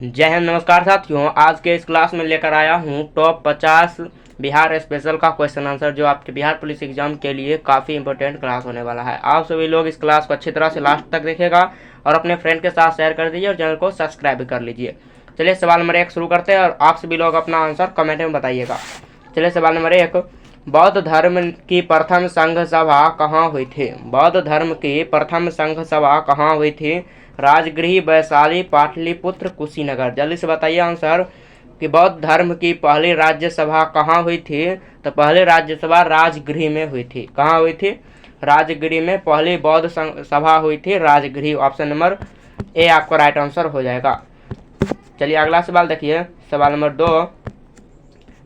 जय हिंद। नमस्कार साथियों, आज के इस क्लास में लेकर आया हूँ टॉप 50 बिहार स्पेशल का क्वेश्चन आंसर, जो आपके बिहार पुलिस एग्जाम के लिए काफ़ी इंपॉर्टेंट क्लास होने वाला है। आप सभी लोग इस क्लास को अच्छी तरह से लास्ट तक देखिएगा और अपने फ्रेंड के साथ शेयर कर दीजिए और चैनल को सब्सक्राइब भी कर लीजिए। चलिए सवाल नंबर 1 शुरू करते हैं और आप सभी लोग अपना आंसर कमेंट में बताइएगा। चलिए सवाल नंबर 1, बौद्ध धर्म की प्रथम संघ सभा कहाँ हुई थी? बौद्ध धर्म की प्रथम संघ सभा कहाँ हुई थी? राजगृह, वैशाली, पाटलिपुत्र, कुशीनगर। जल्दी से बताइए आंसर कि बौद्ध धर्म की पहली राज्यसभा कहाँ हुई थी? तो पहली राज्यसभा राजगृह में हुई थी। कहाँ हुई थी? राजगृह में पहली बौद्ध सभा हुई थी, राजगृह। ऑप्शन नंबर ए आपका राइट आंसर हो जाएगा। चलिए अगला सवाल देखिए, सवाल नंबर 2,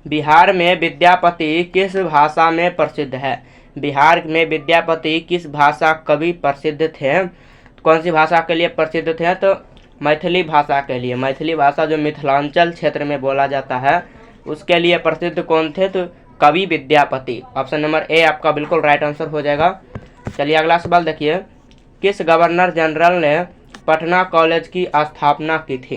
बिहार में विद्यापति किस भाषा में प्रसिद्ध है? बिहार में विद्यापति किस भाषा कवि प्रसिद्ध थे? कौन सी भाषा के लिए प्रसिद्ध थे? तो मैथिली भाषा के लिए। मैथिली भाषा जो मिथिलांचल क्षेत्र में बोला जाता है उसके लिए प्रसिद्ध कौन थे? तो कवि विद्यापति। ऑप्शन नंबर ए आपका बिल्कुल राइट आंसर हो जाएगा। चलिए अगला सवाल देखिए, किस गवर्नर जनरल ने पटना कॉलेज की स्थापना की थी?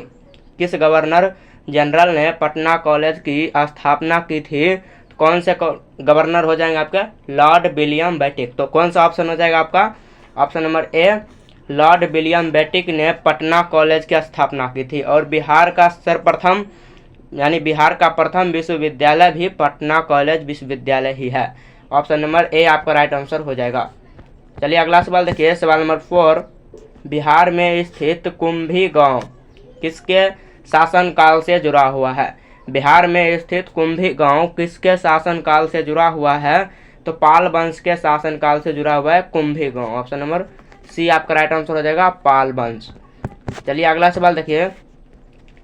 किस गवर्नर जनरल ने पटना कॉलेज की स्थापना की थी? तो कौन से गवर्नर हो जाएंगे आपके? Lord William Bentinck. तो कौन सा ऑप्शन हो जाएगा आपका? Option number A Lord William Bentinck ने पटना कॉलेज की स्थापना की थी। और बिहार का सर्वप्रथम यानी बिहार का प्रथम विश्वविद्यालय भी पटना कॉलेज विश्वविद्यालय ही है। ऑप्शन नंबर ए आपका राइट आंसर हो जाएगा। चलिए अगला सवाल देखिए, सवाल नंबर 4, बिहार में स्थित कुंभी गांव किसके शासनकाल से जुड़ा हुआ है? बिहार में स्थित कुंभी गांव किसके शासनकाल से जुड़ा हुआ है? तो पाल वंश के शासनकाल से जुड़ा हुआ है कुंभी गांव। ऑप्शन नंबर सी आपका राइट आंसर हो जाएगा, पाल वंश। चलिए अगला सवाल देखिए,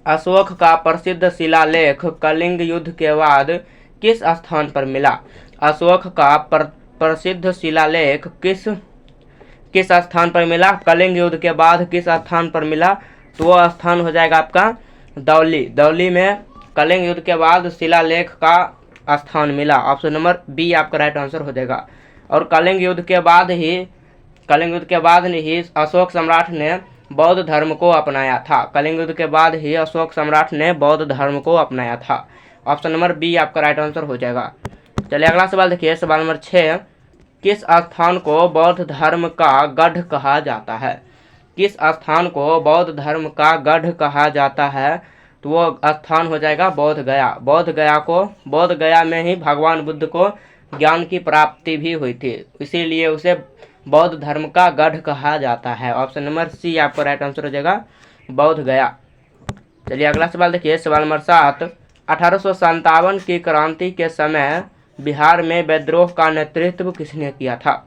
अशोक का प्रसिद्ध शिलालेख कलिंग युद्ध के बाद किस स्थान पर मिला? अशोक का प्रसिद्ध शिलालेख किस स्थान पर मिला? कलिंग युद्ध के बाद किस स्थान पर मिला? तो वो स्थान हो जाएगा आपका दौली। दौली में कलिंग युद्ध के बाद शिलालेख का स्थान मिला। ऑप्शन नंबर बी आपका राइट आंसर हो जाएगा। और कलिंग युद्ध के बाद ही अशोक सम्राट ने बौद्ध धर्म को अपनाया था। कलिंग युद्ध के बाद ही अशोक सम्राट ने बौद्ध धर्म को अपनाया था। ऑप्शन नंबर बी आपका राइट आंसर हो जाएगा। चलिए अगला सवाल देखिए, सवाल नंबर 6, किस स्थान को बौद्ध धर्म का गढ़ कहा जाता है? किस स्थान को बौद्ध धर्म का गढ़ कहा जाता है? तो वो स्थान हो जाएगा बोध गया। बोध गया में ही भगवान बुद्ध को ज्ञान की प्राप्ति भी हुई थी, इसीलिए उसे बौद्ध धर्म का गढ़ कहा जाता है। ऑप्शन नंबर सी आपका राइट आंसर हो जाएगा, बोध गया। चलिए अगला सवाल देखिए, सवाल नंबर 7, 1857 की क्रांति के समय बिहार में विद्रोह का नेतृत्व किसने किया था?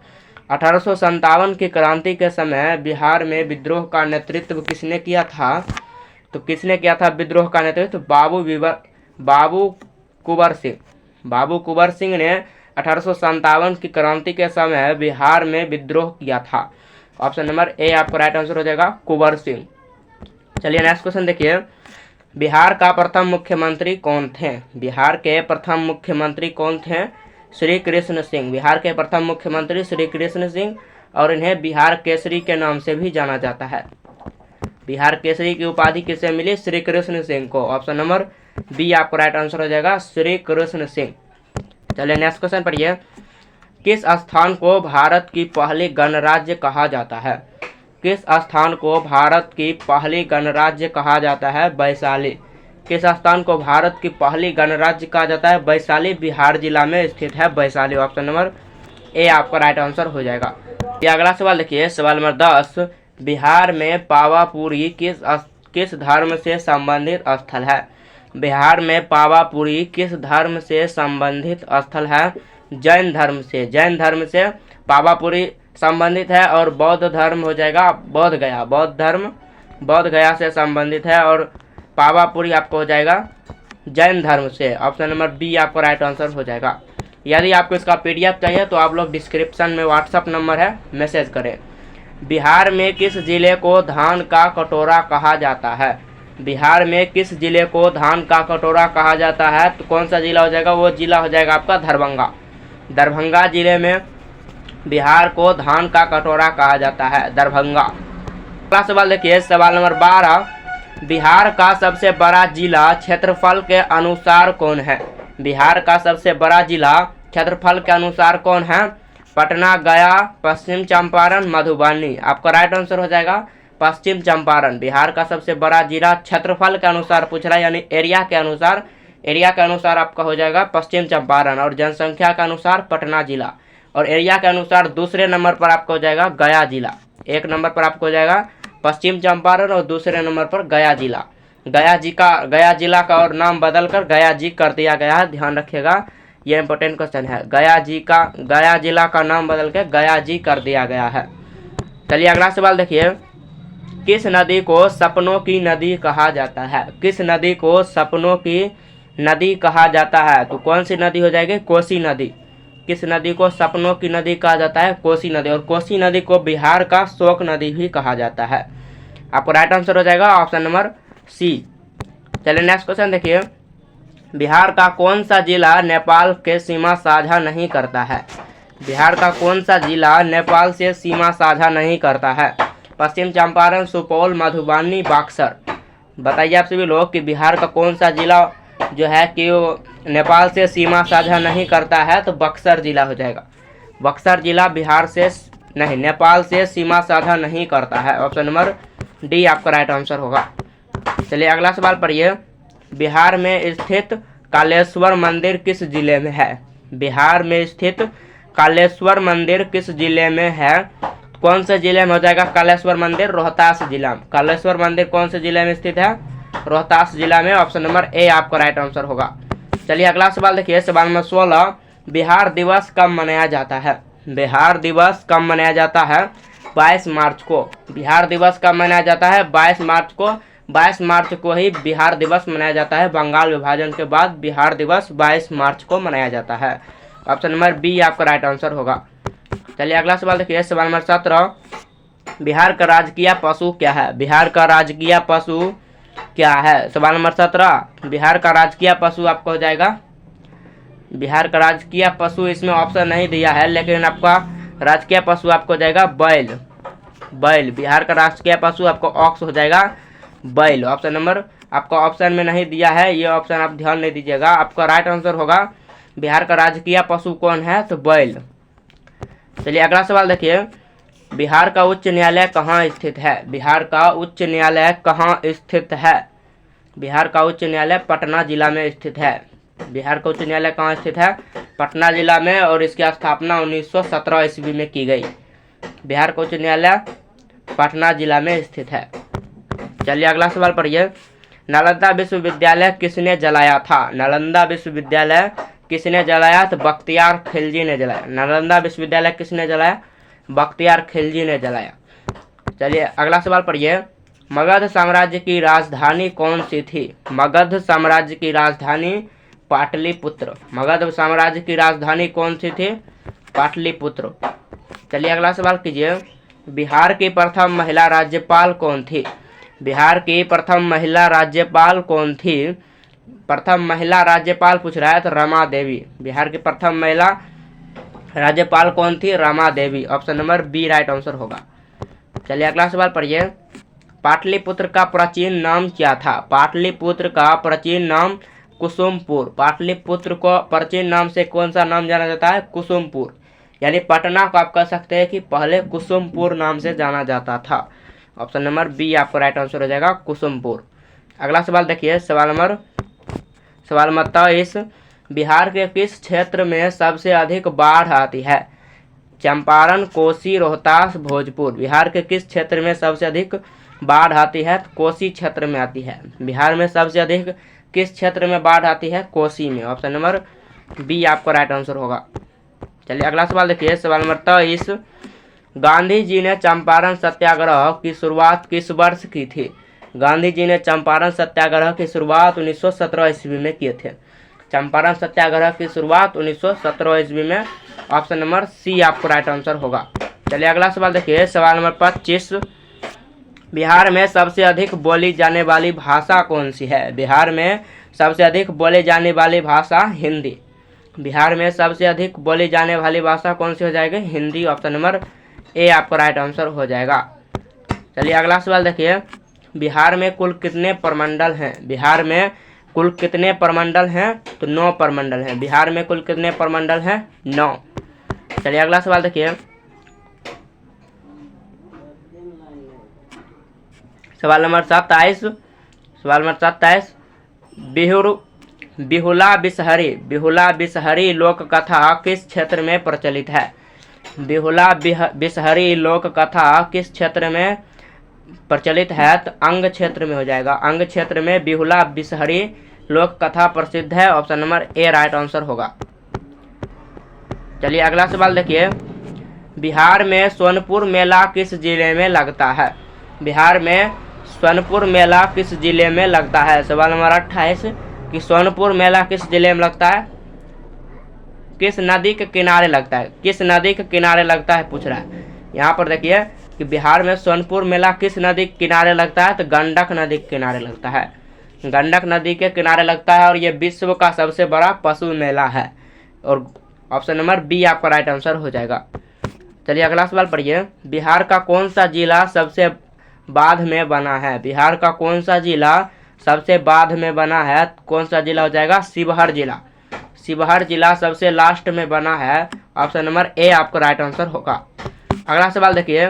1857 की क्रांति के समय बिहार में विद्रोह का नेतृत्व किसने किया था? तो किसने किया था विद्रोह का नेतृत्व? बाबू कुंवर सिंह ने 1857 की क्रांति के समय बिहार में विद्रोह किया था। ऑप्शन नंबर ए आपका राइट आंसर हो जाएगा, कुंवर सिंह। चलिए नेक्स्ट क्वेश्चन देखिए, बिहार का प्रथम मुख्यमंत्री कौन थे? बिहार के प्रथम मुख्यमंत्री कौन थे? श्री कृष्ण सिंह। बिहार के प्रथम मुख्यमंत्री श्री कृष्ण सिंह, और इन्हें बिहार केसरी के नाम से भी जाना जाता है। बिहार केसरी की उपाधि किसे मिली? श्री कृष्ण सिंह को। ऑप्शन नंबर बी आपका राइट आंसर हो जाएगा, श्री कृष्ण सिंह। चलिए नेक्स्ट क्वेश्चन पढ़िए, किस स्थान को भारत की पहली गणराज्य कहा जाता है? किस स्थान को भारत की पहली गणराज्य कहा जाता है? वैशाली। किस स्थान को भारत की पहली गणराज्य कहा जाता है? वैशाली। बिहार जिला में स्थित है वैशाली। ऑप्शन नंबर ए आपका राइट आंसर हो जाएगा। ये अगला सवाल देखिए, सवाल नंबर 10, बिहार में पावापुरी किस धर्म से संबंधित स्थल है? बिहार में पावापुरी किस धर्म से संबंधित स्थल है? जैन धर्म से। जैन धर्म से पावापुरी संबंधित है। और बौद्ध धर्म हो जाएगा बोध गया। बौद्ध गया से संबंधित है और पावापुरी आपको हो जाएगा जैन धर्म से। ऑप्शन नंबर बी आपको राइट आंसर हो जाएगा। यदि आपको इसका पीडीएफ चाहिए तो आप लोग डिस्क्रिप्शन में व्हाट्सअप नंबर है, मैसेज करें। बिहार में किस जिले को धान का कटोरा कहा जाता है? बिहार में किस जिले को धान का कटोरा कहा जाता है? तो कौन सा जिला हो जाएगा? वो जिला हो जाएगा आपका दरभंगा। दरभंगा जिले में बिहार को धान का कटोरा कहा जाता है, दरभंगा। अगला सवाल देखिए, सवाल नंबर 12, बिहार का सबसे बड़ा जिला क्षेत्रफल के अनुसार कौन है? बिहार का सबसे बड़ा जिला क्षेत्रफल के अनुसार कौन है? पटना, गया, पश्चिम चंपारण, मधुबनी। आपका राइट आंसर हो जाएगा पश्चिम चंपारण। बिहार का सबसे बड़ा जिला क्षेत्रफल के अनुसार पूछ रहा है, यानी एरिया के अनुसार आपका हो जाएगा पश्चिम चंपारण, और जनसंख्या के अनुसार पटना जिला, और एरिया के अनुसार दूसरे नंबर पर आपका हो जाएगा गया जिला। एक नंबर पर आपको हो जाएगा पश्चिम चंपारण और दूसरे नंबर पर गया जिला। गया जिला का और नाम बदलकर गया जी कर दिया गया है, ध्यान रखिएगा, यह इंपॉर्टेंट क्वेश्चन है। गया जिला का नाम बदल के गया जी कर दिया गया है। चलिए अगला सवाल देखिए, किस नदी को सपनों की नदी कहा जाता है? किस नदी को सपनों की नदी कहा जाता है? तो कौन सी नदी हो जाएगी? कोसी नदी। किस नदी को सपनों की नदी कहा जाता है? कोसी नदी। और कोसी नदी को बिहार का शोक नदी भी कहा जाता है। आपको राइट आंसर हो जाएगा ऑप्शन नंबर सी। चलिए नेक्स्ट क्वेश्चन देखिए, बिहार का कौन सा जिला नेपाल के सीमा साझा नहीं करता है? बिहार का कौन सा जिला नेपाल से सीमा साझा नहीं करता है? पश्चिम चंपारण, सुपौल, मधुबनी, बक्सर। बताइए आप सभी लोग कि बिहार का कौन सा जिला जो है कि नेपाल से सीमा साझा नहीं करता है? तो बक्सर जिला हो जाएगा। बक्सर जिला बिहार से नहीं, नेपाल से सीमा साझा नहीं करता है। ऑप्शन नंबर डी आपका राइट आंसर होगा। चलिए अगला सवाल पढ़िए, बिहार में स्थित कालेश्वर मंदिर किस जिले में है? बिहार में स्थित कालेश्वर मंदिर किस जिले में है? कौन से जिले में हो जाएगा कालेश्वर मंदिर? रोहतास जिला। कालेश्वर मंदिर कौन से जिले में स्थित है? रोहतास जिला में। ऑप्शन नंबर ए आपका राइट आंसर होगा। चलिए अगला सवाल देखिए, सवाल नंबर 16, बिहार दिवस कब मनाया जाता है? बिहार दिवस कब मनाया जाता है? 22 मार्च को। बिहार दिवस कब मनाया जाता है? 22 मार्च को। 22 मार्च को ही बिहार दिवस मनाया जाता है। बंगाल विभाजन के बाद बिहार दिवस 22 मार्च को मनाया जाता है। ऑप्शन नंबर बी आपका राइट आंसर होगा। चलिए अगला सवाल देखिए, सवाल नंबर 17, बिहार का राजकीय पशु क्या है? बिहार का राजकीय पशु क्या है? सवाल नंबर 17, बिहार का राजकीय पशु आपको हो जाएगा, बिहार का राजकीय पशु इसमें ऑप्शन नहीं दिया है, लेकिन आपका राजकीय पशु आपको हो जाएगा बैल। बैल बिहार का राजकीय पशु आपको ऑक्स हो जाएगा बैल। ऑप्शन नंबर आपका ऑप्शन में नहीं दिया है, ये ऑप्शन आप ध्यान नहीं दीजिएगा। आपका राइट आंसर होगा बिहार का राजकीय पशु कौन है? तो बैल। चलिए अगला सवाल देखिए, बिहार का उच्च न्यायालय कहाँ स्थित है? बिहार का उच्च न्यायालय कहाँ स्थित है? बिहार का उच्च न्यायालय पटना जिला में स्थित है। बिहार का उच्च न्यायालय कहाँ स्थित है? पटना जिला में, और इसकी स्थापना 1917 ईस्वी में की गई। बिहार का उच्च न्यायालय पटना जिला में स्थित है। चलिए अगला सवाल पढ़िए, नालंदा विश्वविद्यालय किसने जलाया था? नालंदा विश्वविद्यालय किसने जलाया? तो बख्तियार खिलजी ने जलाया। नालंदा विश्वविद्यालय किसने जलाया? बख्तियार खिलजी ने जलाया। चलिए अगला सवाल पढ़िए, मगध साम्राज्य की राजधानी कौन सी थी? मगध साम्राज्य की राजधानी पाटलिपुत्र। मगध साम्राज्य की राजधानी कौन सी थी? पाटलिपुत्र। चलिए अगला सवाल कीजिए, बिहार की प्रथम महिला राज्यपाल कौन थी? बिहार की प्रथम महिला राज्यपाल कौन थी? प्रथम महिला राज्यपाल पूछ रहा है तो रमा देवी। बिहार की प्रथम महिला राज्यपाल कौन थी? Rama Devi. Option number B right answer होगा। चलिए अगला सवाल पढ़िए, पाटलिपुत्र का प्राचीन नाम क्या था? पाटलिपुत्र का प्राचीन नाम कुसुमपुर। पाटलिपुत्र को प्राचीन नाम से कौन सा नाम जाना जाता है? कुसुमपुर। यानी पटना को आप कह सकते हैं कि पहले कुसुमपुर नाम से जाना जाता था। ऑप्शन नंबर बी आपका राइट आंसर हो जाएगा कुसुमपुर। अगला सवाल देखिए, सवाल नंबर 23, बिहार के किस क्षेत्र में सबसे अधिक बाढ़ आती है? चंपारण, कोसी, रोहतास, भोजपुर। बिहार के किस क्षेत्र में सबसे अधिक बाढ़ आती है? तो कोसी क्षेत्र में आती है। बिहार में सबसे अधिक किस क्षेत्र में बाढ़ आती है? कोसी में। ऑप्शन नंबर बी आपका राइट आंसर होगा। चलिए अगला सवाल देखिए, सवाल नंबर 23, गांधी जी ने चंपारण सत्याग्रह की शुरुआत किस वर्ष की थी? गांधी जी ने चंपारण सत्याग्रह की शुरुआत 1917 ईस्वी में किए थे। चंपारण सत्याग्रह की शुरुआत 1917 ईस्वी में। ऑप्शन नंबर सी आपको राइट आंसर होगा। चलिए अगला सवाल देखिए, सवाल नंबर 25, बिहार में सबसे अधिक बोली जाने वाली भाषा कौन सी है? बिहार में सबसे अधिक बोली जाने वाली भाषा हिंदी। बिहार में सबसे अधिक बोली जाने वाली भाषा कौन सी हो जाएगी? हिंदी। ऑप्शन नंबर ए आपका राइट आंसर हो जाएगा। चलिए अगला सवाल देखिए, बिहार में कुल कितने प्रमंडल हैं? बिहार में कुल कितने प्रमंडल हैं? तो 9 प्रमंडल हैं। बिहार में कुल कितने प्रमंडल हैं? 9। चलिए अगला सवाल देखिए, सवाल नंबर 27। सवाल नंबर 27, बिहुला बिसहरी लोक कथा किस क्षेत्र में प्रचलित है? बिसहरी लोक कथा किस क्षेत्र में प्रचलित है? तो अंग क्षेत्र में हो जाएगा। अंग क्षेत्र में बिहुला बिसहरी लोक कथा प्रसिद्ध है। ऑप्शन नंबर ए राइट आंसर होगा। चलिए अगला सवाल देखिए, बिहार में सोनपुर मेला किस जिले में लगता है? बिहार में सोनपुर मेला किस जिले में लगता है? सवाल नंबर 28 कि सोनपुर मेला किस जिले में लगता है? किस नदी के किनारे लगता है? किस नदी के किनारे लगता है पूछ रहा है। यहाँ पर देखिए कि बिहार में सोनपुर मेला किस नदी के किनारे लगता है? तो गंडक नदी के किनारे लगता है। गंडक नदी के किनारे लगता है और ये विश्व का सबसे बड़ा पशु मेला है। और ऑप्शन नंबर बी आपका राइट आंसर हो जाएगा। चलिए अगला सवाल पढ़िए, बिहार का कौन सा जिला सबसे बाद में बना है? बिहार का कौन सा जिला सबसे बाद में बना है? कौन सा जिला हो जाएगा? शिवहर जिला। शिवहर जिला सबसे लास्ट में बना है। ऑप्शन नंबर ए आपका राइट आंसर होगा। अगला सवाल देखिए,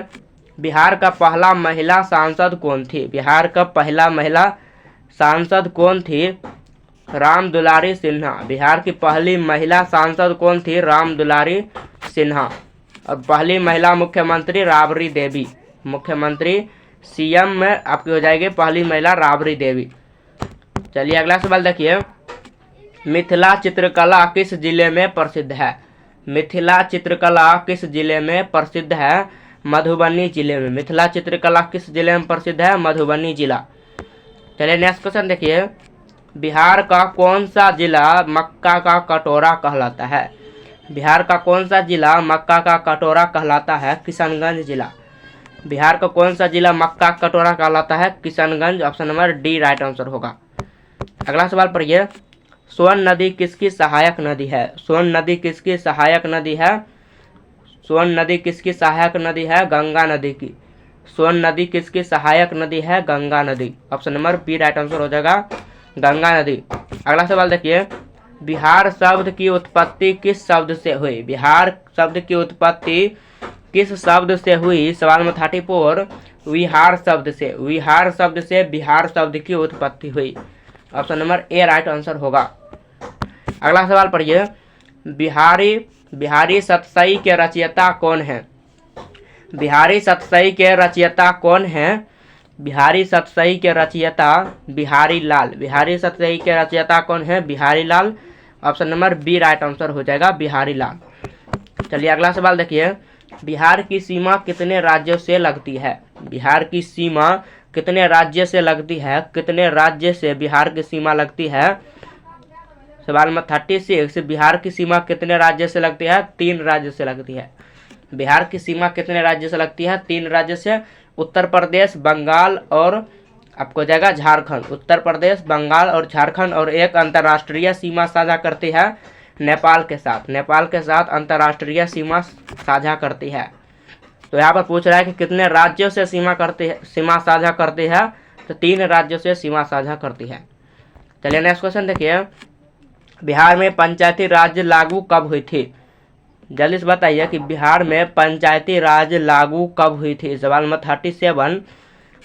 बिहार का पहला महिला सांसद कौन थी? बिहार का पहला महिला सांसद कौन थी? राम दुलारी सिन्हा। बिहार की पहली महिला सांसद कौन थी? राम दुलारी सिन्हा। और पहली महिला मुख्यमंत्री राबड़ी देवी। मुख्यमंत्री सीएम में आपकी हो जाएगी पहली महिला राबड़ी देवी। चलिए अगला सवाल देखिए, मिथिला चित्रकला किस जिले में प्रसिद्ध है? मिथिला चित्रकला किस जिले में प्रसिद्ध है? मधुबनी जिले में। मिथिला चित्रकला किस जिले में प्रसिद्ध है? मधुबनी जिला। चलिए नेक्स्ट क्वेश्चन देखिए, बिहार का कौन सा जिला मक्का का कटोरा कहलाता है? बिहार का कौन सा जिला मक्का का कटोरा कहलाता है? किशनगंज जिला। बिहार का कौन सा जिला मक्का का कटोरा कहलाता है? Kishanganj. Option number D right answer होगा। अगला सवाल पढ़िए, सोन नदी किसकी सहायक नदी है? सोन नदी किसकी सहायक नदी है? सोन नदी किसकी सहायक नदी है? गंगा नदी की। सोन नदी किसकी सहायक नदी है? गंगा नदी। Option number B right answer हो जाएगा, गंगा नदी। अगला सवाल देखिए, बिहार शब्द की उत्पत्ति किस शब्द से हुई? बिहार शब्द की उत्पत्ति किस शब्द से हुई? सवाल नंबर 34, विहार शब्द से। विहार शब्द से बिहार शब्द की उत्पत्ति हुई। ऑप्शन नंबर ए राइट आंसर होगा। अगला सवाल पढ़िए, बिहारी सतसई के रचयिता कौन है? बिहारी सतसई के रचयिता कौन है? बिहारी सतसई के रचयिता बिहारी लाल। बिहारी सतसई के रचयिता कौन है? Bihari Lal. Option number B right answer हो जाएगा, बिहारी लाल। चलिए अगला सवाल देखिए, बिहार की सीमा कितने राज्यों से लगती है? बिहार की सीमा कितने राज्य से लगती है? कितने राज्य से बिहार की सीमा लगती है? सवाल नंबर 36, बिहार की सीमा कितने राज्य से लगती है? 3 राज्य से लगती है। बिहार की सीमा कितने राज्य से लगती है? 3 राज्य से, उत्तर प्रदेश, बंगाल और आपको जाएगा झारखंड। उत्तर प्रदेश, बंगाल और झारखंड। और एक अंतर्राष्ट्रीय सीमा साझा करती है नेपाल के साथ। नेपाल के साथ अंतर्राष्ट्रीय सीमा साझा करती है। तो यहाँ पर पूछ रहा है कि कितने राज्यों से सीमा साझा करती है? तो 3 राज्यों से सीमा साझा करती है। चलिए नेक्स्ट क्वेश्चन देखिए, बिहार में पंचायती राज लागू कब हुई थी? जल्दी से बताइए कि बिहार में पंचायती राज लागू कब हुई थी? सवाल नंबर 37,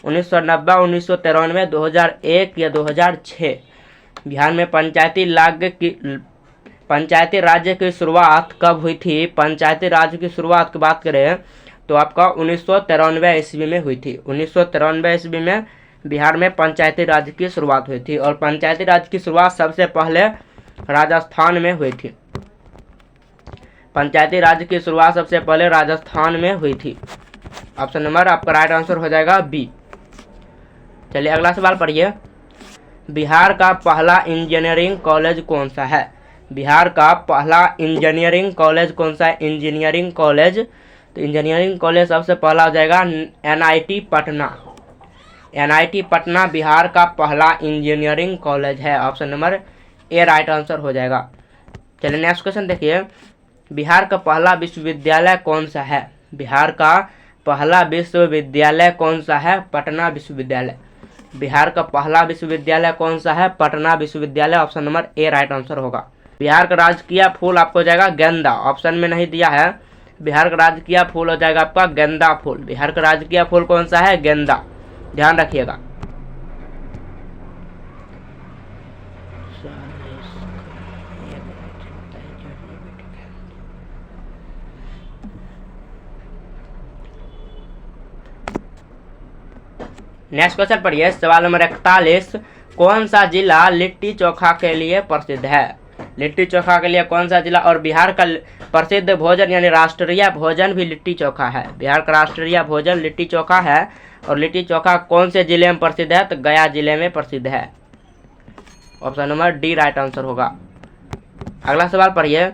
1990, 1993, 2001 या 2006। बिहार में पंचायती राज्य की शुरुआत कब हुई थी? पंचायती राज की शुरुआत की बात करें तो आपका 1993 ईस्वी में हुई थी। 1993 ईस्वी में बिहार में पंचायती राज की शुरुआत हुई थी। और पंचायती राज की शुरुआत सबसे पहले राजस्थान में हुई थी। पंचायती राज की शुरुआत सबसे पहले राजस्थान में हुई थी। ऑप्शन नंबर आपका राइट आंसर हो जाएगा बी। चलिए अगला सवाल पढ़िए, बिहार का पहला इंजीनियरिंग कॉलेज कौन सा है? बिहार का पहला इंजीनियरिंग कॉलेज कौन सा है? इंजीनियरिंग कॉलेज, तो इंजीनियरिंग कॉलेज सबसे पहला हो जाएगा NIT पटना। NIT पटना बिहार का पहला इंजीनियरिंग कॉलेज है। ऑप्शन नंबर ए राइट आंसर हो जाएगा। चलिए नेक्स्ट क्वेश्चन देखिए, बिहार का पहला विश्वविद्यालय कौन सा है? बिहार का पहला विश्वविद्यालय कौन सा है? पटना विश्वविद्यालय। बिहार का पहला विश्वविद्यालय कौन सा है? पटना विश्वविद्यालय, ऑप्शन नंबर ए राइट आंसर होगा। बिहार का राजकीय फूल आपको हो जाएगा गेंदा, ऑप्शन में नहीं दिया है। बिहार का राजकीय फूल हो जाएगा आपका गेंदा फूल। बिहार का राजकीय फूल कौन सा है? गेंदा, ध्यान रखिएगा। नेक्स्ट क्वेश्चन पढ़िए, सवाल नंबर 41। कौन सा जिला लिट्टी चोखा के लिए प्रसिद्ध है? लिट्टी चोखा के लिए कौन सा जिला? और बिहार का प्रसिद्ध भोजन यानी राष्ट्रीय भोजन भी लिट्टी चोखा है। बिहार का राष्ट्रीय भोजन लिट्टी चोखा है। और लिट्टी चोखा कौन से जिले में प्रसिद्ध है? तो गया जिले में प्रसिद्ध है, option number D right answer होगा। अगला सवाल पढ़िए,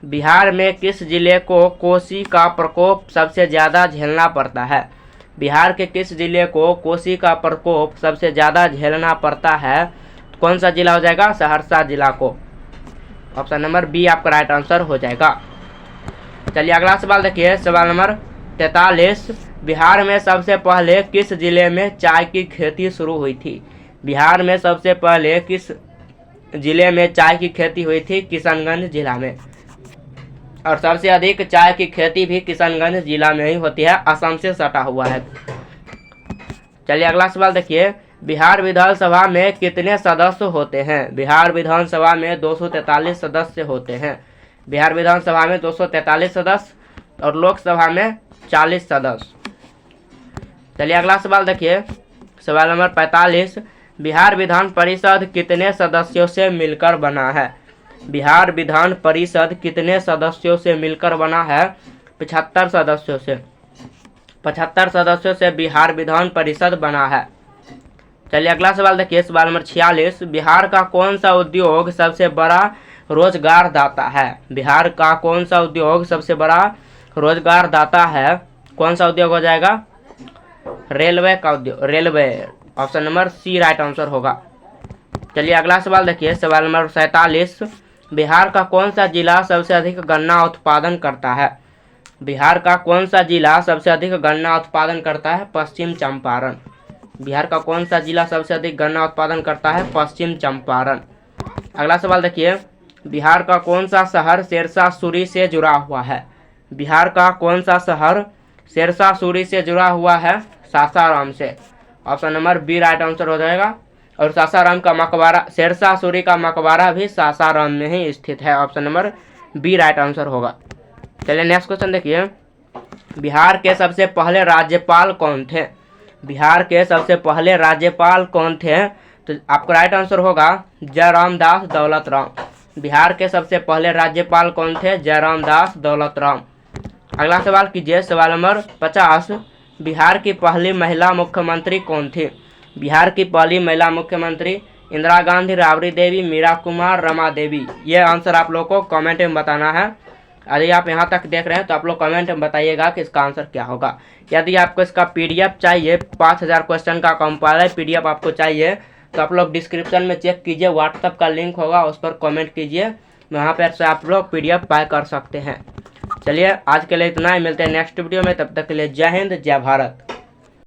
बिहार में किस जिले को कोसी का प्रकोप सबसे ज़्यादा झेलना पड़ता है? बिहार के किस जिले को कोसी का प्रकोप सबसे ज़्यादा झेलना पड़ता है? कौन सा जिला हो जाएगा? सहरसा जिला को, ऑप्शन नंबर बी आपका राइट आंसर हो जाएगा। चलिए अगला सवाल देखिए, सवाल नंबर 43। बिहार में सबसे पहले किस जिले में चाय की खेती शुरू हुई थी? बिहार में सबसे पहले किस जिले में चाय की खेती हुई थी? किशनगंज जिला में। और सबसे अधिक चाय की खेती भी किशनगंज जिला में ही होती है, असम से सटा हुआ है। चलिए अगला सवाल देखिए, बिहार विधानसभा में कितने सदस्य होते हैं? बिहार विधानसभा में 243 सदस्य होते हैं। बिहार विधानसभा में 243 सदस्य और लोकसभा में 40 सदस्य। चलिए अगला सवाल देखिए, सवाल नंबर 45। बिहार विधान परिषद कितने सदस्यों से मिलकर बना है? बिहार विधान परिषद कितने सदस्यों से मिलकर बना है? 75 सदस्यों से। 75 सदस्यों से बिहार विधान परिषद बना है। चलिए अगला सवाल देखिए, सवाल नंबर 46। बिहार का कौन सा उद्योग सबसे बड़ा रोजगार दाता है? बिहार का कौन सा उद्योग सबसे बड़ा रोजगार दाता है? कौन सा उद्योग हो जाएगा? रेलवे का उद्योग, railway, option number C right answer होगा। चलिए अगला सवाल देखिए, सवाल नंबर 47। बिहार का कौन सा जिला सबसे अधिक गन्ना उत्पादन करता है? बिहार का कौन सा जिला सबसे अधिक गन्ना उत्पादन करता है? पश्चिम चंपारण। बिहार का कौन सा जिला सबसे अधिक गन्ना उत्पादन करता है? पश्चिम चंपारण। अगला सवाल देखिए, बिहार का कौन सा शहर शेरशाह सूरी से जुड़ा हुआ है? बिहार का कौन सा शहर शेरशाह सूरी से जुड़ा हुआ है? सासाराम से, option number B right answer हो जाएगा। और सासाराम का मकबरा, शेरशाह सूरी का मकबरा भी सासाराम में ही स्थित है, option number B right answer होगा। चलिए नेक्स्ट क्वेश्चन देखिए, बिहार के सबसे पहले राज्यपाल कौन थे? बिहार के सबसे पहले राज्यपाल कौन थे? तो आपका राइट आंसर होगा जयराम दास दौलत राम। बिहार के सबसे पहले राज्यपाल कौन थे? जयराम दास दौलत राम। अगला सवाल कीजिए, सवाल नंबर 50। बिहार की पहली महिला मुख्यमंत्री कौन थी? बिहार की पहली महिला मुख्यमंत्री इंदिरा गांधी, राबड़ी देवी, मीरा कुमार, रमा देवी। ये आंसर आप लोग को कमेंट में बताना है। यदि आप यहाँ तक देख रहे हैं तो आप लोग कमेंट में बताइएगा कि इसका आंसर क्या होगा। यदि आपको इसका पीडीएफ चाहिए, 5000 क्वेश्चन का कंपाइलर पीडीएफ आपको चाहिए, तो आप लोग डिस्क्रिप्शन में चेक कीजिए, व्हाट्सएप का लिंक होगा, उस पर कमेंट कीजिए, वहाँ पर से आप लोग पीडीएफ बाय कर सकते हैं। चलिए आज के लिए इतना ही, मिलते हैं नेक्स्ट वीडियो में, तब तक के लिए जय हिंद जय भारत।